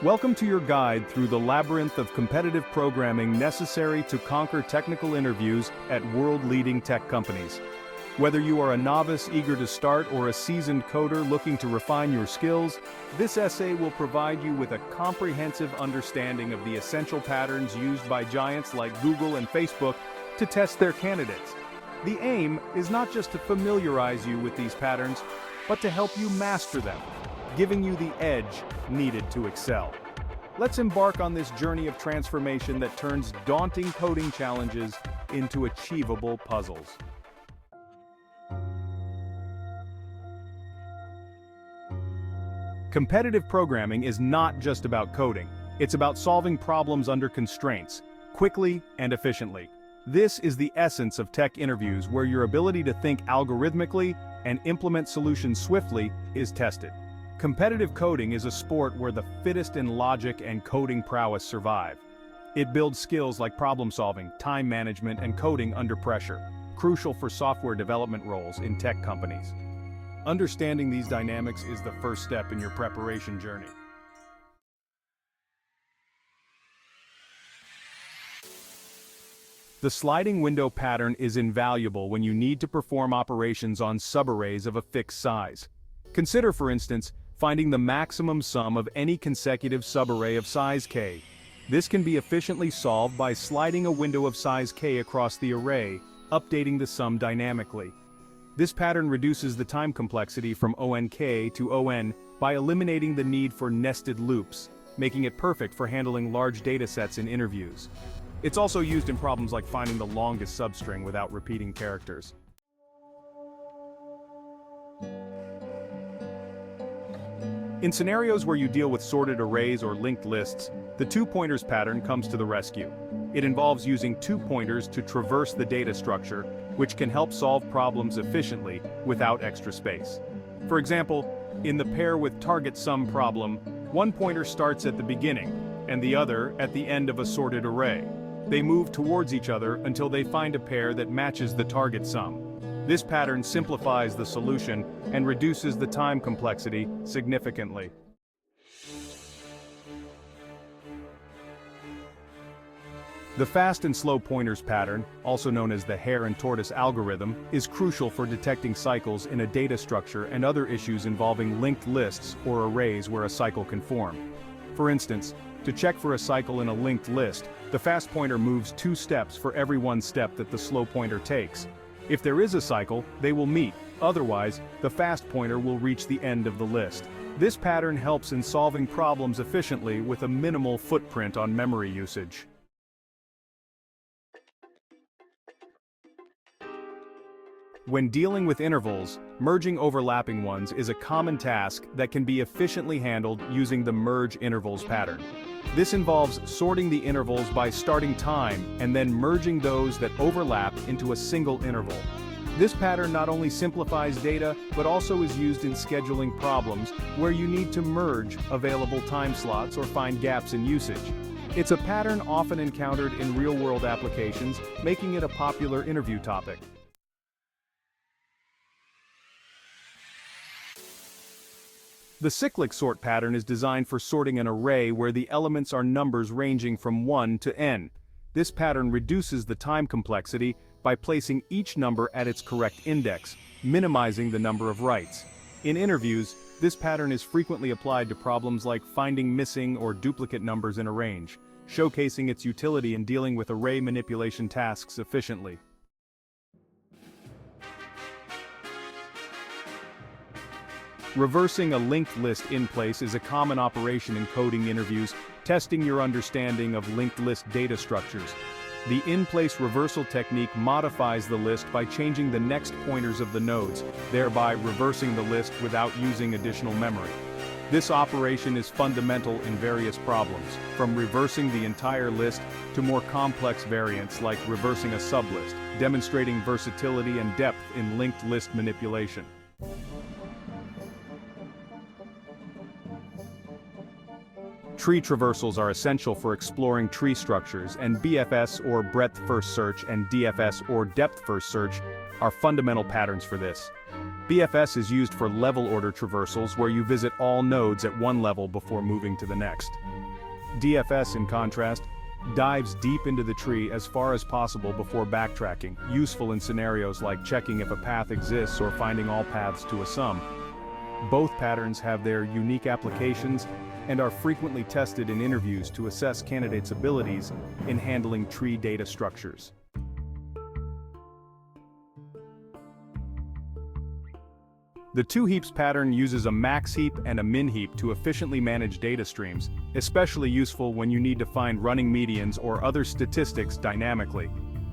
Welcome to your guide through the labyrinth of competitive programming necessary to conquer technical interviews at world-leading tech companies. Whether you are a novice eager to start or a seasoned coder looking to refine your skills, this essay will provide you with a comprehensive understanding of the essential patterns used by giants like Google and Facebook to test their candidates. The aim is not just to familiarize you with these patterns, but to help you master them, giving you the edge needed to excel. Let's embark on this journey of transformation that turns daunting coding challenges into achievable puzzles. Competitive programming is not just about coding. It's about solving problems under constraints, quickly and efficiently. This is the essence of tech interviews, where your ability to think algorithmically and implement solutions swiftly is tested. Competitive coding is a sport where the fittest in logic and coding prowess survive. It builds skills like problem solving, time management, and coding under pressure, crucial for software development roles in tech companies. Understanding these dynamics is the first step in your preparation journey. The sliding window pattern is invaluable when you need to perform operations on subarrays of a fixed size. Consider, for instance, finding the maximum sum of any consecutive subarray of size k. This can be efficiently solved by sliding a window of size k across the array, updating the sum dynamically. This pattern reduces the time complexity from onk to on by eliminating the need for nested loops, making it perfect for handling large datasets in interviews. It's also used in problems like finding the longest substring without repeating characters. In scenarios where you deal with sorted arrays or linked lists, the two pointers pattern comes to the rescue. It involves using 2 pointers to traverse the data structure, which can help solve problems efficiently without extra space. For example, in the pair with target sum problem, one pointer starts at the beginning, and the other at the end of a sorted array. They move towards each other until they find a pair that matches the target sum. This pattern simplifies the solution and reduces the time complexity significantly. The fast and slow pointers pattern, also known as the hare and tortoise algorithm, is crucial for detecting cycles in a data structure and other issues involving linked lists or arrays where a cycle can form. For instance, to check for a cycle in a linked list, the fast pointer moves 2 steps for every 1 step that the slow pointer takes. If there is a cycle, they will meet; otherwise, the fast pointer will reach the end of the list. This pattern helps in solving problems efficiently with a minimal footprint on memory usage. When dealing with intervals, merging overlapping ones is a common task that can be efficiently handled using the merge intervals pattern. This involves sorting the intervals by starting time and then merging those that overlap into a single interval. This pattern not only simplifies data, but also is used in scheduling problems where you need to merge available time slots or find gaps in usage. It's a pattern often encountered in real-world applications, making it a popular interview topic. The cyclic sort pattern is designed for sorting an array where the elements are numbers ranging from 1 to n. This pattern reduces the time complexity by placing each number at its correct index, minimizing the number of writes. In interviews, this pattern is frequently applied to problems like finding missing or duplicate numbers in a range, showcasing its utility in dealing with array manipulation tasks efficiently. Reversing a linked list in place is a common operation in coding interviews, testing your understanding of linked list data structures. The in-place reversal technique modifies the list by changing the next pointers of the nodes, thereby reversing the list without using additional memory. This operation is fundamental in various problems, from reversing the entire list to more complex variants like reversing a sublist, demonstrating versatility and depth in linked list manipulation. Tree traversals are essential for exploring tree structures, and BFS or breadth first search and DFS or depth first search are fundamental patterns for this. BFS is used for level order traversals where you visit all nodes at one level before moving to the next. DFS, in contrast, dives deep into the tree as far as possible before backtracking, useful in scenarios like checking if a path exists or finding all paths to a sum. Both patterns have their unique applications and are frequently tested in interviews to assess candidates' abilities in handling tree data structures. The two heaps pattern uses a max heap and a min heap to efficiently manage data streams, especially useful when you need to find running medians or other statistics dynamically.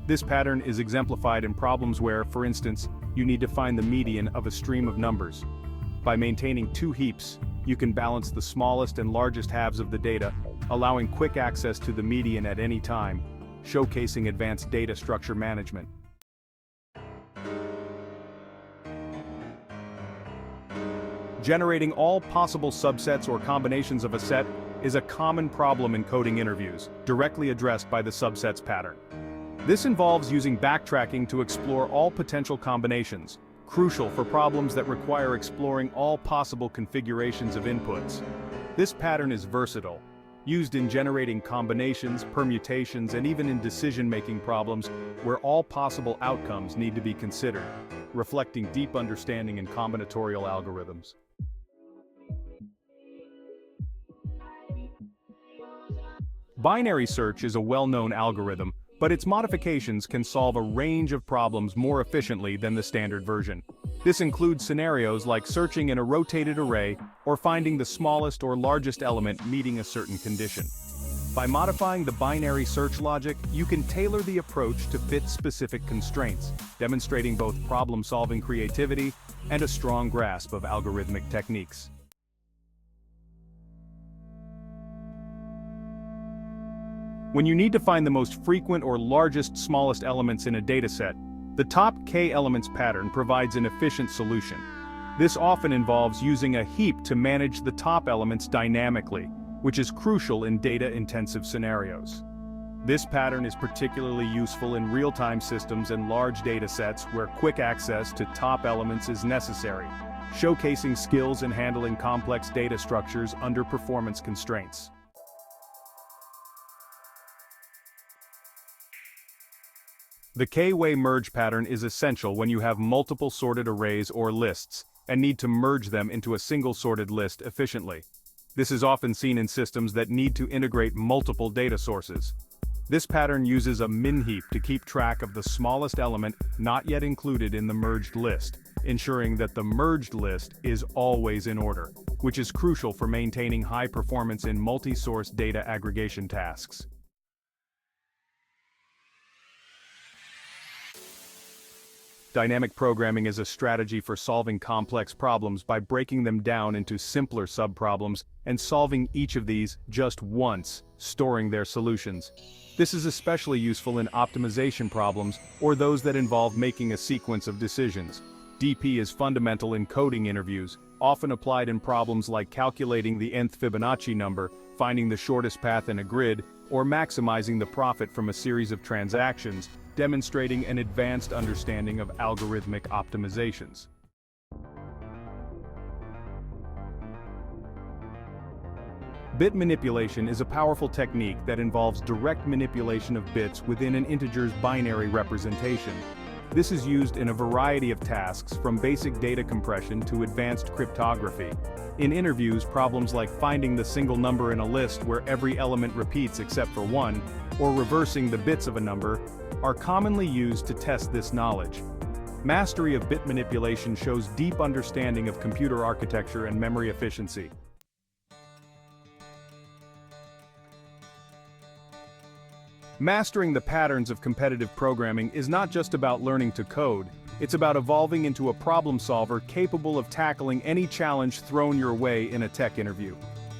This pattern is exemplified in problems where, for instance, you need to find the median of a stream of numbers. By maintaining two heaps, you can balance the smallest and largest halves of the data, allowing quick access to the median at any time, showcasing advanced data structure management. Generating all possible subsets or combinations of a set is a common problem in coding interviews, directly addressed by the subsets pattern. This involves using backtracking to explore all potential combinations, crucial for problems that require exploring all possible configurations of inputs. This pattern is versatile, used in generating combinations, permutations, and even in decision-making problems where all possible outcomes need to be considered, reflecting deep understanding in combinatorial algorithms. Binary search is a well-known algorithm, but its modifications can solve a range of problems more efficiently than the standard version. This includes scenarios like searching in a rotated array or finding the smallest or largest element meeting a certain condition. By modifying the binary search logic, you can tailor the approach to fit specific constraints, demonstrating both problem-solving creativity and a strong grasp of algorithmic techniques. When you need to find the most frequent or largest smallest elements in a dataset, the top k elements pattern provides an efficient solution. This often involves using a heap to manage the top elements dynamically, which is crucial in data-intensive scenarios. This pattern is particularly useful in real-time systems and large datasets where quick access to top elements is necessary, showcasing skills in handling complex data structures under performance constraints. The kway merge pattern is essential when you have multiple sorted arrays or lists, and need to merge them into a single sorted list efficiently. This is often seen in systems that need to integrate multiple data sources. This pattern uses a min heap to keep track of the smallest element not yet included in the merged list, ensuring that the merged list is always in order, which is crucial for maintaining high performance in multi-source data aggregation tasks. Dynamic programming is a strategy for solving complex problems by breaking them down into simpler subproblems and solving each of these just once, storing their solutions. This is especially useful in optimization problems or those that involve making a sequence of decisions. DP is fundamental in coding interviews, often applied in problems like calculating the nth Fibonacci number, finding the shortest path in a grid, or maximizing the profit from a series of transactions, demonstrating an advanced understanding of algorithmic optimizations. Bit manipulation is a powerful technique that involves direct manipulation of bits within an integer's binary representation. This is used in a variety of tasks from basic data compression to advanced cryptography. In interviews, problems like finding the single number in a list where every element repeats except for one, or reversing the bits of a number, are commonly used to test this knowledge. Mastery of bit manipulation shows deep understanding of computer architecture and memory efficiency. Mastering the patterns of competitive programming is not just about learning to code, it's about evolving into a problem solver capable of tackling any challenge thrown your way in a tech interview.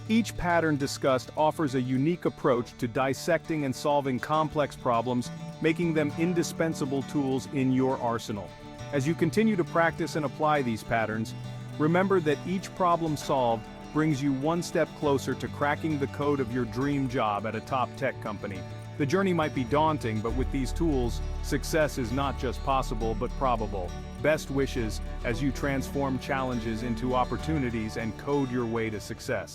Each pattern discussed offers a unique approach to dissecting and solving complex problems, making them indispensable tools in your arsenal. As you continue to practice and apply these patterns, remember that each problem solved brings you one step closer to cracking the code of your dream job at a top tech company. The journey might be daunting, but with these tools, success is not just possible but probable. Best wishes as you transform challenges into opportunities and code your way to success.